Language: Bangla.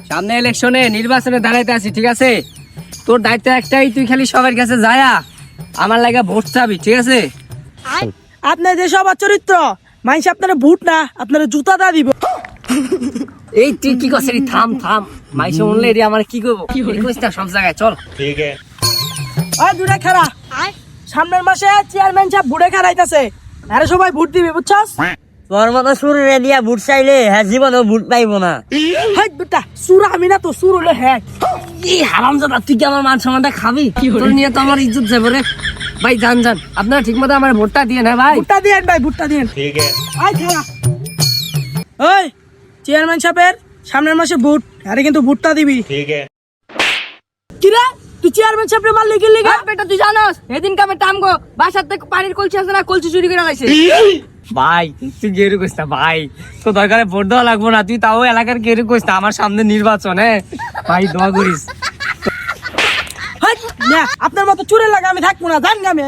সামনে ইলেকশনে নির্বাচনে দাঁড়াইতে আছি, ঠিক আছে? তোর দায়িত্ব একটাই, তুই খালি সবার কাছে যায়া আমার লাগা ভোট চাবি, ঠিক আছে? আপনার যে সবার চরিত্র মানুষ আপনারা বুট না আপনারা জুতা দা দিব। এই তুই কি করছিস? থাম থাম, মাইসে বললে এরি আমার কি করবো? সব জায়গায় চল। ওই দূরে খারা, সামনের মাসে চেয়ারম্যান সাহেব বুড়ে খারাইতেছে, আরে সবাই ভোট দিবে বুঝছস? তোর মতো সুর রেডিয়া বুট চাইলে হ্যাঁ জীবনেও বুট পাইবো না। হাই বেটা, সুর আমি না তো, সুর হলো হ্যাঁ। এই হারামজাদা, তুই কি আমার মান সম্মানটা খাবি? তোর নিয়ে তো আমার ইজ্জত যাবে রে। ভাই যান যান, আপনারা ঠিক মতো আমার ভোটটা দিয়ে না ভাই। ভুট্টা দিয়েন ভাই, ভুট্টা দিয়েন। আয় খারা। ওই চেয়ারম্যান সাহেবের সামনের মাসে ভোট, আরে কিন্তু ভুট্টা দিবি। কি রে, তুই চেয়ারম্যান সাহেবের মারলি কি লিগা? বেটা তুই জানোস এদিন কামে টামগো বাসার থেকে পানির কলসি আছে না, কলসি চুরি করে লাইছে। ভাই তুই গেরু কইস না ভাই, তো দরকারে ভোট দেওয়া লাগবো না, তুই তাও এলাকার গেরু কইস না, আমার সামনে নির্বাচন। হ্যাঁ ভাই দোয়া করিস। হাই না, আপনার মতো চুরের লাগা আমি থাকবো না, জান আমি।